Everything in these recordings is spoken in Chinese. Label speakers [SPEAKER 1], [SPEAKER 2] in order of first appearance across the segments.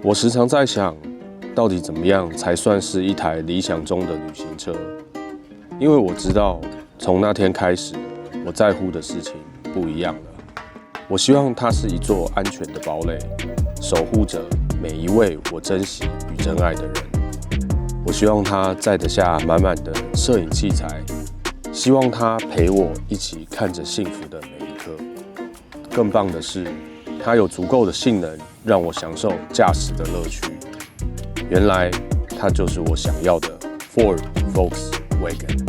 [SPEAKER 1] 我时常在想，到底怎么样才算是一台理想中的旅行车？因为我知道，从那天开始，我在乎的事情不一样了。我希望它是一座安全的堡垒，守护着每一位我珍惜与珍爱的人。我希望它载得下满满的摄影器材，希望它陪我一起看着幸福的每一刻。更棒的是，它有足够的性能，让我享受驾驶的乐趣。原来，它就是我想要的 Ford Volkswagen。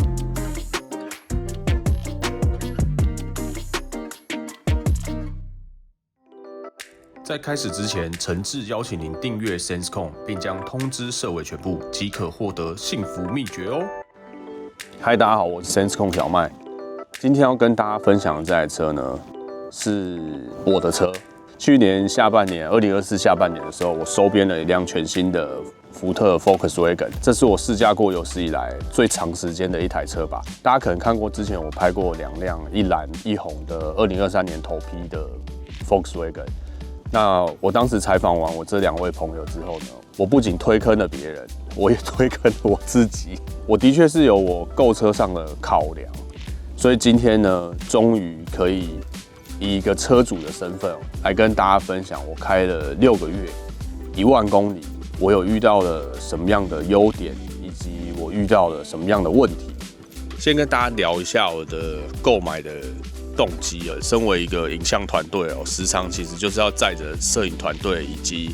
[SPEAKER 1] 在开始之前，诚挚邀请您订阅 SenseCon， 并将通知设为全部，即可获得幸福秘诀哦。嗨，大家好，我是 SenseCon 小麦。今天要跟大家分享的这台车呢，是我的车。去年下半年，2024下半年的时候，我收编了一辆全新的福特 Volkswagen， 这是我试驾过有史以来最长时间的一台车吧。大家可能看过之前我拍过2辆一蓝一红的2023年头批的 Volkswagen。那我当时采访完我这2位朋友之后呢，我不仅推坑了别人，我也推坑了我自己。我的确是有我购车上的考量，所以今天呢，终于可以以一个车主的身份来跟大家分享，我开了6个月，1万公里，我有遇到了什么样的优点，以及我遇到了什么样的问题。先跟大家聊一下我的购买的动机啊，身为一个影像团队哦，时常其实就是要载着摄影团队以及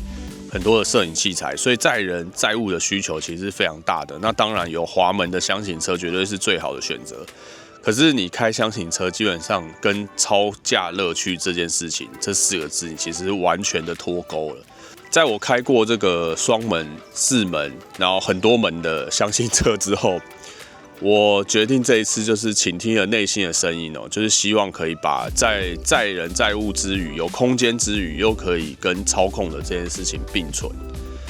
[SPEAKER 1] 很多的摄影器材，所以载人载物的需求其实是非常大的。那当然有华门的厢型车绝对是最好的选择。可是你开厢型车，基本上跟超驾乐趣这件事情，这4个字，你其实完全的脱钩了。在我开过这个双门、4门，然后很多门的厢型车之后，我决定这一次就是倾听了内心的声音哦，就是希望可以把在载人载物之余，有空间之余，又可以跟操控的这件事情并存。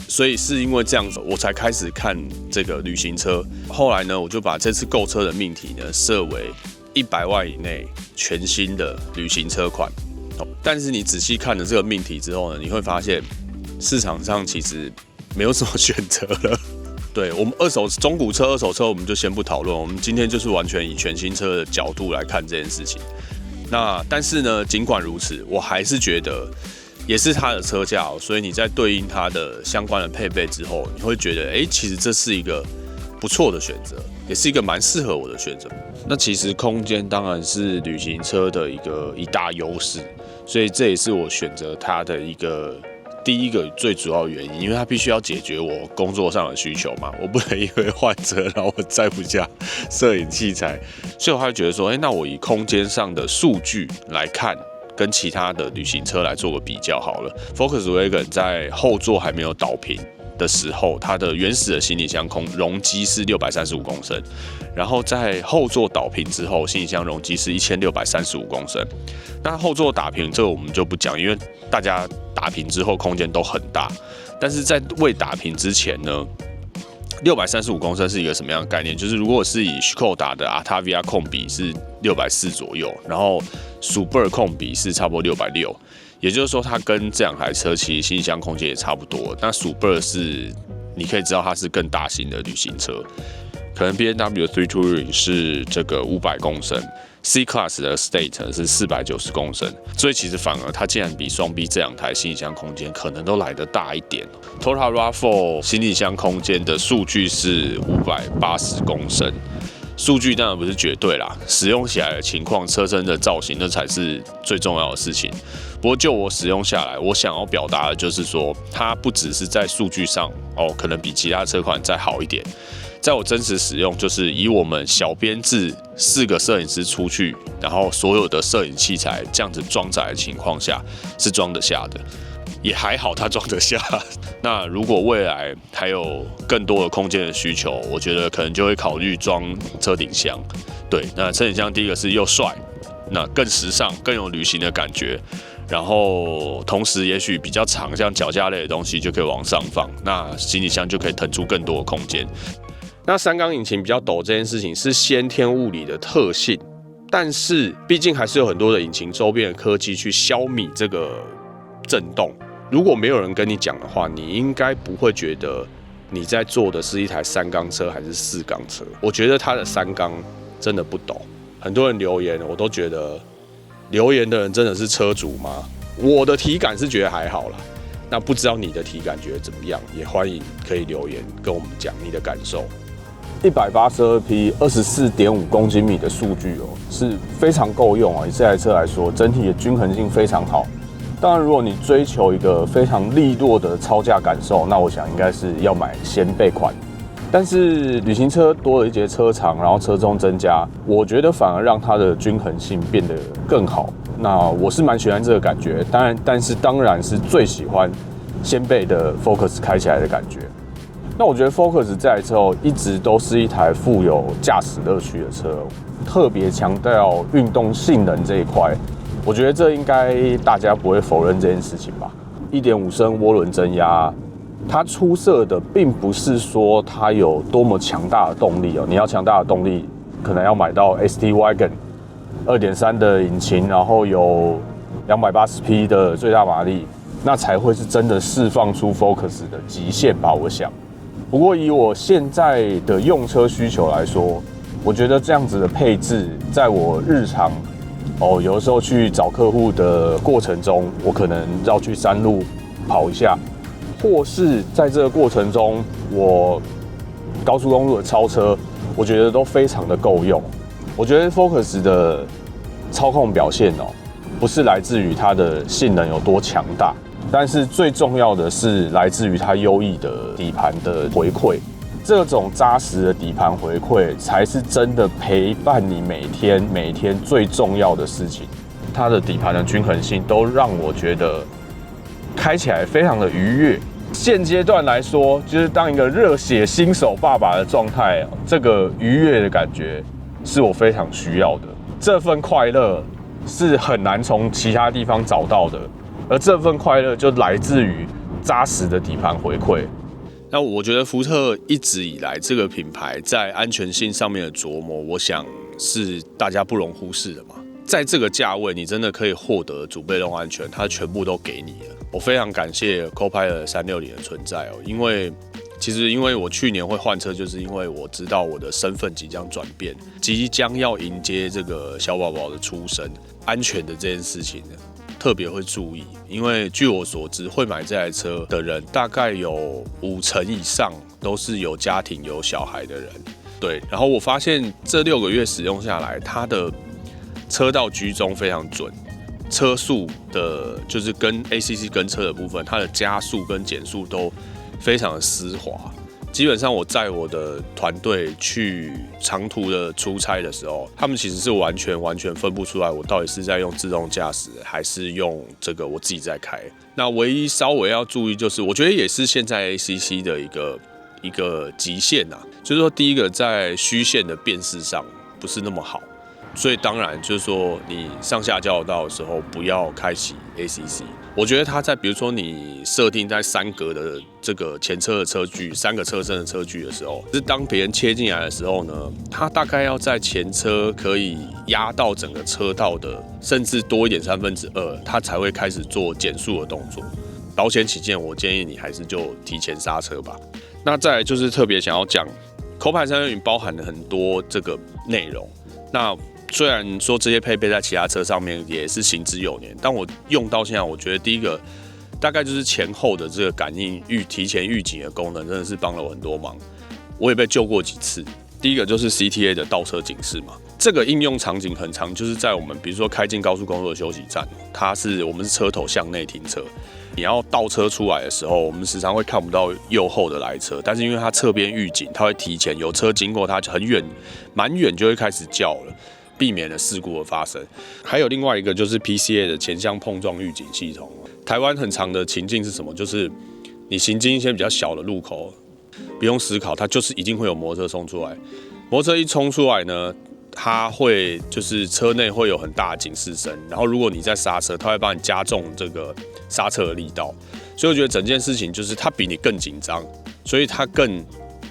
[SPEAKER 1] 所以是因为这样子，我才开始看这个旅行车。后来呢，我就把这次购车的命题呢设为100万以内全新的旅行车款。但是你仔细看了这个命题之后呢，你会发现市场上其实没有什么选择了。对，我们中古车、二手车我们就先不讨论，我们今天就是完全以全新车的角度来看这件事情。但是呢，尽管如此，我还是觉得也是它的车价所以你在对应它的相关的配备之后，你会觉得，其实这是一个不错的选择，也是一个蛮适合我的选择。那其实空间当然是旅行车的一大优势，所以这也是我选择它的第一个最主要的原因，因为它必须要解决我工作上的需求嘛，我不能因为换车然后我载不下摄影器材，所以我会觉得说，那我以空间上的数据来看，跟其他的旅行车来做个比较好了。Volkswagen 在后座还没有导平的时候，它的原始的行李箱容积是635公升，然后在后座导平之后，行李箱容积是1635公升。那后座打平这个我们就不讲，因为大家打平之后空间都很大，但是在未打平之前呢，635公升是一个什么样的概念？就是如果是以 Skoda 的 Octavia 控比是640左右，然后 Superb 控比是差不多660，也就是说它跟这2台车其实行李箱空间也差不多。那 Superb 是你可以知道它是更大型的旅行车，可能 BMW 3 Touring 是这个500公升。C Class 的 State 是490公升，所以其实反而它竟然比双 B 这2台行李箱空间可能都来得大一点。Toyota RAV4 行李箱空间的数据是580公升，数据当然不是绝对啦，使用起来的情况、车身的造型那才是最重要的事情。不过就我使用下来，我想要表达的就是说，它不只是在数据上可能比其他车款再好一点。在我真实使用，就是以我们小编制4个摄影师出去，然后所有的摄影器材这样子装载的情况下，是装得下的，也还好它装得下。那如果未来还有更多的空间的需求，我觉得可能就会考虑装车顶箱。对，那车顶箱第一个是又帅，那更时尚，更有旅行的感觉。然后同时也许比较长，像脚架类的东西就可以往上放，那行李箱就可以腾出更多的空间。那3缸引擎比较陡这件事情是先天物理的特性，但是毕竟还是有很多的引擎周边的科技去消弭这个震动，如果没有人跟你讲的话，你应该不会觉得你在坐的是一台3缸车还是4缸车。我觉得它的3缸真的不陡。很多人留言，我都觉得留言的人真的是车主吗？我的体感是觉得还好啦。那不知道你的体感觉得怎么样？也欢迎可以留言跟我们讲你的感受。182匹24.5公斤米的数据是非常够用以这台车来说，整体的均衡性非常好。当然，如果你追求一个非常利落的超驾感受，那我想应该是要买掀背款。但是旅行车多了一节车长，然后车重增加，我觉得反而让它的均衡性变得更好。那我是蛮喜欢这个感觉，但是当然是最喜欢掀背的 Focus 开起来的感觉。那我觉得 Focus 这台车一直都是一台富有驾驶乐趣的车，特别强调运动性能这一块。我觉得这应该大家不会否认这件事情吧。1.5升涡轮增压，它出色的并不是说它有多么强大的动力你要强大的动力，可能要买到 ST Wagon 2.3的引擎，然后有280匹的最大马力，那才会是真的释放出 Focus 的极限吧，我想。不过以我现在的用车需求来说，我觉得这样子的配置，在我日常有的时候去找客户的过程中，我可能绕去山路跑一下，或是在这个过程中，我高速公路的超车，我觉得都非常的够用。我觉得 Focus 的操控表现不是来自于它的性能有多强大，但是最重要的是来自于它优异的底盘的回馈。这种扎实的底盘回馈才是真的陪伴你每天最重要的事情。它的底盘的均衡性都让我觉得开起来非常的愉悦。现阶段来说，就是当一个热血新手爸爸的状态，这个愉悦的感觉是我非常需要的。这份快乐是很难从其他地方找到的，而这份快乐就来自于扎实的底盘回馈。那我觉得福特一直以来这个品牌在安全性上面的琢磨，我想是大家不容忽视的嘛。在这个价位，你真的可以获得主被动安全，它全部都给你了。我非常感谢 Copilot 360的存在因为我去年会换车，就是因为我知道我的身份即将转变，即将要迎接这个小宝宝的出生，安全的这件事情呢，特别会注意，因为据我所知，会买这台车的人大概有50%以上都是有家庭有小孩的人。对，然后我发现这6个月使用下来，它的车道居中非常准，车速的，就是跟 ACC 跟车的部分，它的加速跟减速都非常的丝滑。基本上我载我的团队去长途的出差的时候，他们其实是完全分不出来我到底是在用自动驾驶还是用这个我自己在开。那唯一稍微要注意就是，我觉得也是现在 ACC 的一个极限就是说第一个在虚线的辨识上不是那么好，所以当然就是说你上下交流道的时候不要开启 ACC。我觉得它在比如说你设定在3格的这个前车的车距，3个车身的车距的时候，是当别人切进来的时候呢，它大概要在前车可以压到整个车道的，甚至多一点2/3，它才会开始做减速的动作。保险起见，我建议你还是就提前刹车吧。那再来就是特别想要讲 Copilot 360包含了很多这个内容。那虽然说这些配备在其他车上面也是行之有年，但我用到现在，我觉得第一个大概就是前后的这个感应提前预警的功能，真的是帮了我很多忙。我也被救过几次。第一个就是 CTA 的倒车警示嘛，这个应用场景很长，就是在我们比如说开进高速公路的休息站，我们是车头向内停车，你要倒车出来的时候，我们时常会看不到右后的来车，但是因为它侧边预警，它会提前有车经过它很远蛮远就会开始叫了，避免了事故的发生。还有另外一个就是 PCA 的前向碰撞预警系统。台湾很长的情境是什么？就是你行经一些比较小的路口，不用思考，它就是一定会有摩托车冲出来。摩托车一冲出来呢，它会就是车内会有很大的警示声，然后如果你在刹车，它会帮你加重这个刹车的力道。所以我觉得整件事情就是它比你更紧张，所以它更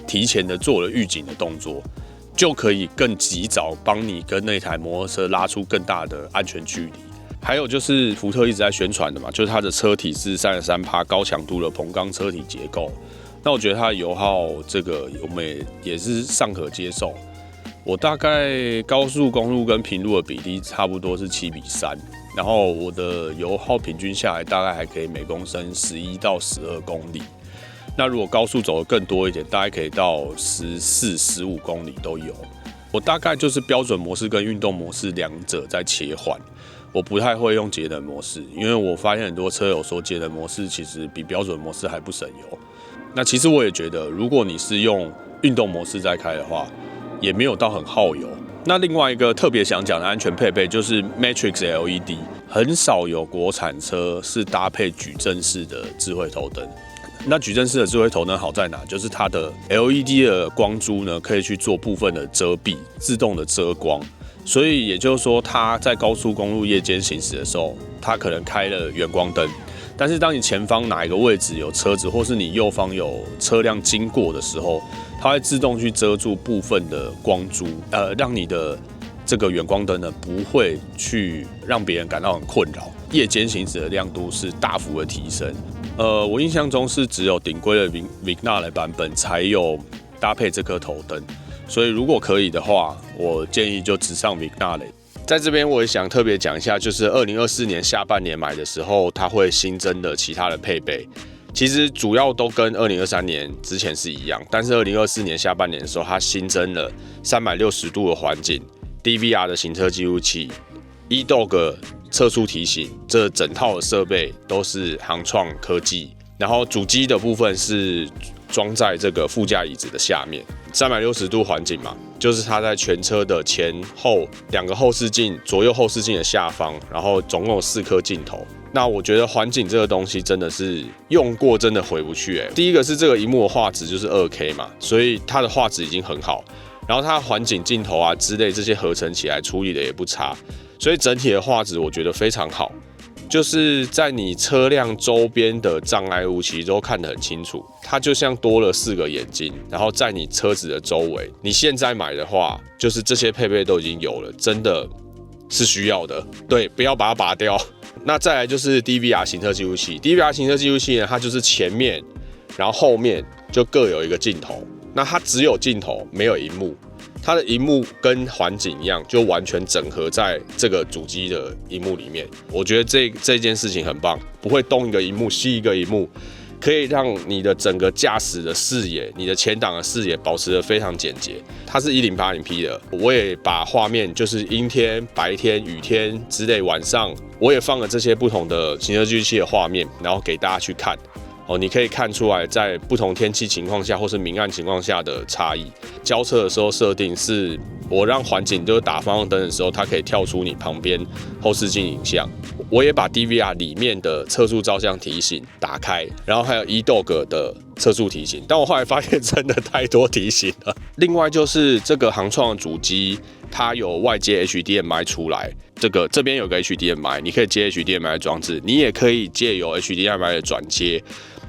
[SPEAKER 1] 提前的做了预警的动作，就可以更及早帮你跟那台摩托车拉出更大的安全距离。还有就是福特一直在宣传的嘛，就是它的车体是33%高强度的硼钢车体结构。那我觉得它的油耗这个我们也是尚可接受。我大概高速公路跟平路的比例差不多是7:3，然后我的油耗平均下来大概还可以每公升11到12公里。那如果高速走得更多一点，大概可以到14、15公里都有。我大概就是标准模式跟运动模式两者在切换。我不太会用节能模式，因为我发现很多车友说节能模式其实比标准模式还不省油。那其实我也觉得，如果你是用运动模式在开的话，也没有到很耗油。那另外一个特别想讲的安全配备就是 Matrix LED， 很少有国产车是搭配矩阵式的智慧头灯。那矩阵式的智慧头灯好在哪？就是它的 LED 的光珠呢，可以去做部分的遮蔽，自动的遮光。所以也就是说，它在高速公路夜间行驶的时候，它可能开了远光灯，但是当你前方哪一个位置有车子，或是你右方有车辆经过的时候，它会自动去遮住部分的光珠，让你的这个远光灯呢不会去让别人感到很困扰。夜间行驶的亮度是大幅的提升。我印象中是只有顶规的 Vignale 版本才有搭配这颗头灯。所以如果可以的话，我建议就直上 Vignale。在这边我也想特别讲一下，就是2024年下半年买的时候，它会新增的其他的配备，其实主要都跟2023年之前是一样，但是2024年下半年的时候，它新增了360度的环景、DVR 的行车记录器、eDog 测速提醒，这整套的设备都是航创科技。然后主机的部分是装在这个副驾椅子的下面，360度环景嘛，就是它在全车的前后2个后视镜、左右后视镜的下方，然后总共有4颗镜头。那我觉得环景这个东西真的是用过真的回不去第一个是这个萤幕的画质就是 2K 嘛，所以它的画质已经很好，然后它的环景镜头啊之类这些合成起来处理的也不差，所以整体的画质我觉得非常好。就是在你车辆周边的障碍物其实都看得很清楚，它就像多了4个眼睛，然后在你车子的周围，你现在买的话，就是这些配备都已经有了，真的是需要的，对，不要把它拔掉。那再来就是 DVR 行车记录器 ，DVR 行车记录器呢，它就是前面，然后后面就各有一个镜头，那它只有镜头没有萤幕。它的萤幕跟环景一样，就完全整合在这个主机的萤幕里面。我觉得这件事情很棒，不会东一个萤幕西一个萤幕，可以让你的整个驾驶的视野、你的前挡的视野保持得非常简洁。它是1080p 的，我也把画面就是阴天、白天、雨天之类，晚上我也放了这些不同的行车记录器的画面，然后给大家去看。你可以看出来在不同天气情况下或是明暗情况下的差异。交车的时候设定是我让环景就是打方向灯的时候，它可以跳出你旁边后视镜影像。我也把 DVR 里面的测速照相提醒打开，然后还有 eDog 的测速提醒，但我后来发现真的太多提醒了。另外就是这个航创的主机，它有外接 HDMI 出来，这边有个 HDMI， 你可以接 HDMI 的装置，你也可以借由 HDMI 的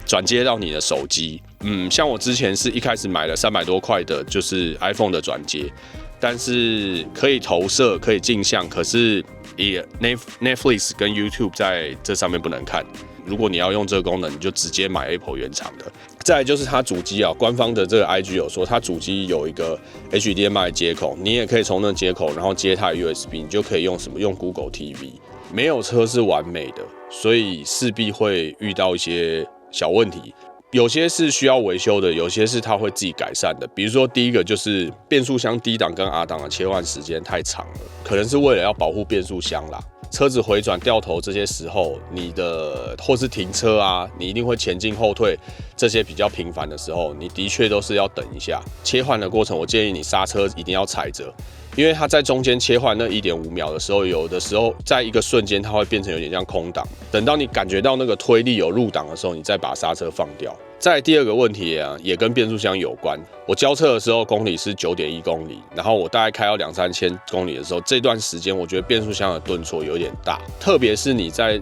[SPEAKER 1] 转接到你的手机。像我之前是一开始买了300多块的，就是 iPhone 的转接，但是可以投射，可以镜像，可是Netflix 跟 YouTube 在这上面不能看。如果你要用这个功能，你就直接买 Apple 原厂的。再来就是它主机官方的这个 IG 有说，它主机有一个 HDMI 接口，你也可以从那接口，然后接它的 USB， 你就可以用用 Google TV。没有车是完美的，所以势必会遇到一些小问题。有些是需要维修的，有些是它会自己改善的。比如说第一个就是变速箱低档跟 R 档的切换时间太长了，可能是为了要保护变速箱啦。车子回转掉头这些时候，你的或是停车啊，你一定会前进后退，这些比较频繁的时候，你的确都是要等一下。切换的过程，我建议你刹车一定要踩着，因为它在中间切换那1.5秒的时候，有的时候在一个瞬间它会变成有点像空档，等到你感觉到那个推力有入档的时候，你再把刹车放掉。再来第二个问题也跟变速箱有关。我交车的时候公里是 9.1 公里，然后我大概开到2-3千公里的时候，这段时间我觉得变速箱的顿挫有点大，特别是你在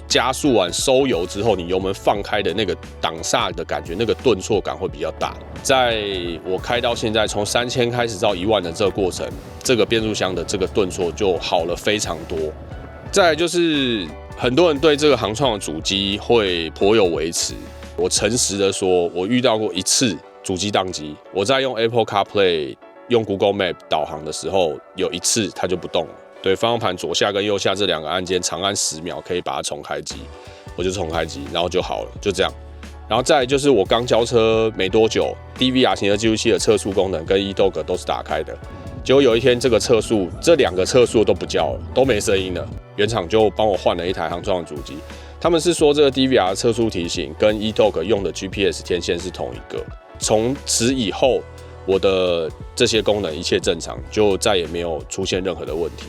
[SPEAKER 1] 加速完收油之后，你油门放开的那个挡煞的感觉，那个顿挫感会比较大。在我开到现在，从3000开始到1万的这个过程，这个变速箱的这个顿挫就好了非常多。再来就是很多人对这个航创的主机会颇有微词。我诚实的说，我遇到过一次主机宕机。我在用 Apple CarPlay、用 Google Map 导航的时候，有一次它就不动了。对，方向盘左下跟右下这2个按键，长按10秒可以把它重开机，我就重开机，然后就好了，就这样。然后再来就是我刚交车没多久 ，DVR 行车记录器的测速功能跟 eDog 都是打开的。结果有一天这2个测速都不叫了，都没声音了。原厂就帮我换了一台航创的主机。他们是说这个 DVR 测速提醒跟 eDog 用的 GPS 天线是同一个。从此以后，我的这些功能一切正常，就再也没有出现任何的问题。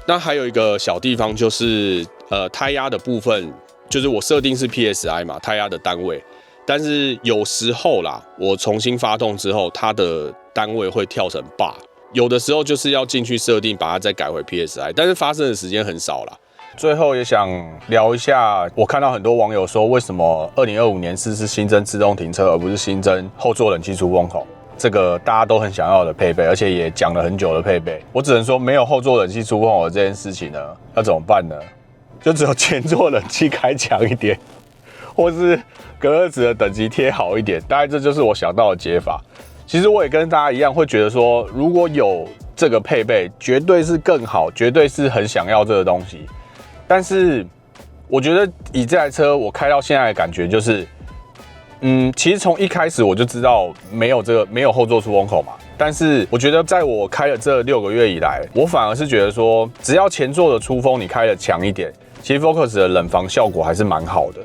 [SPEAKER 1] 那还有一个小地方就是胎压的部分，就是我设定是 PSI 嘛，胎压的单位。但是有时候啦，我重新发动之后，它的单位会跳成 bar。有的时候就是要进去设定，把它再改回 PSI， 但是发生的时间很少啦。最后也想聊一下，我看到很多网友说，为什么2025年是新增自动停车，而不是新增后座冷气出风口？这个大家都很想要的配备，而且也讲了很久的配备。我只能说，没有后座冷气出风口这件事情呢，要怎么办呢？就只有前座冷气开强一点，或是隔热纸的等级贴好一点。大概这就是我想到的解法。其实我也跟大家一样，会觉得说，如果有这个配备，绝对是更好，绝对是很想要这个东西。但是我觉得以这台车我开到现在的感觉就是，其实从一开始我就知道没有后座出风口嘛。但是我觉得在我开了这6个月以来，我反而是觉得说，只要前座的出风你开得强一点，其实 Focus 的冷防效果还是蛮好的。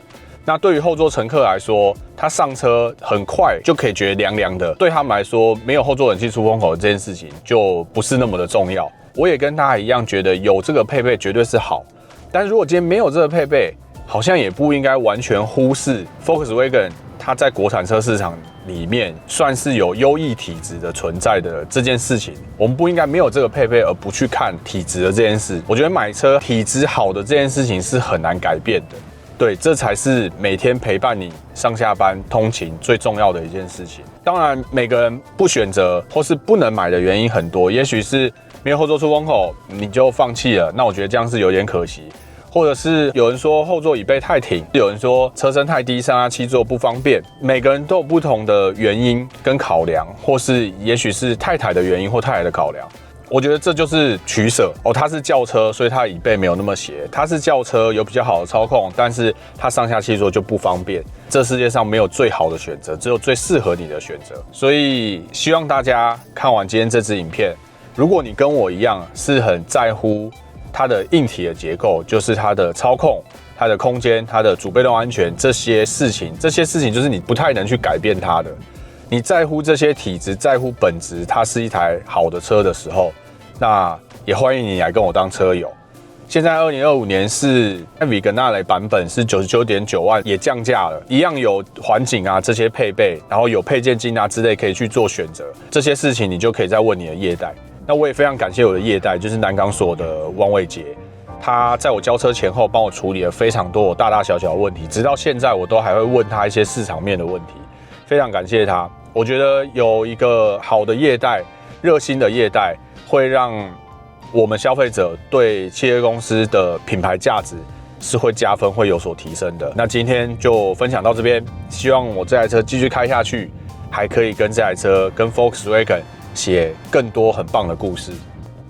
[SPEAKER 1] 那对于后座乘客来说，他上车很快就可以觉得凉凉的，对他们来说，没有后座冷气出风口这件事情就不是那么的重要。我也跟大家一样，觉得有这个配备绝对是好。但如果今天没有这个配备，好像也不应该完全忽视 Volkswagen 它在国产车市场里面算是有优异体质的存在的这件事情。我们不应该没有这个配备而不去看体质的这件事。我觉得买车体质好的这件事情是很难改变的。对，这才是每天陪伴你上下班通勤最重要的一件事情。当然，每个人不选择或是不能买的原因很多，也许是没有后座出风口你就放弃了，那我觉得这样是有点可惜。或者是有人说后座椅背太挺，有人说车身太低，上下7座不方便。每个人都有不同的原因跟考量，或是也许是太太的原因或太太的考量。我觉得这就是取舍哦。它是轿车，所以它的椅背没有那么斜；它是轿车，有比较好的操控，但是它上下7座就不方便。这世界上没有最好的选择，只有最适合你的选择。所以希望大家看完今天这支影片，如果你跟我一样是很在乎它的硬体的结构，就是它的操控、它的空间、它的主被动安全这些事情就是你不太能去改变它的。你在乎这些体质，在乎本质，它是一台好的车的时候，那也欢迎你来跟我当车友。现在2025年是 Vignale 版本是99.9万，也降价了，一样有环景啊这些配备，然后有配件金啊之类可以去做选择。这些事情你就可以再问你的业代。那我也非常感谢我的业代，就是南港所的汪伟杰，他在我交车前后帮我处理了非常多我大大小小的问题，直到现在我都还会问他一些市场面的问题，非常感谢他。我觉得有一个好的业代、热心的业代，会让我们消费者对企业公司的品牌价值是会加分、会有所提升的。那今天就分享到这边，希望我这台车继续开下去，还可以跟这台车、跟 Volkswagen 写更多很棒的故事。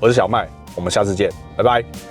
[SPEAKER 1] 我是小麦，我们下次见，拜拜。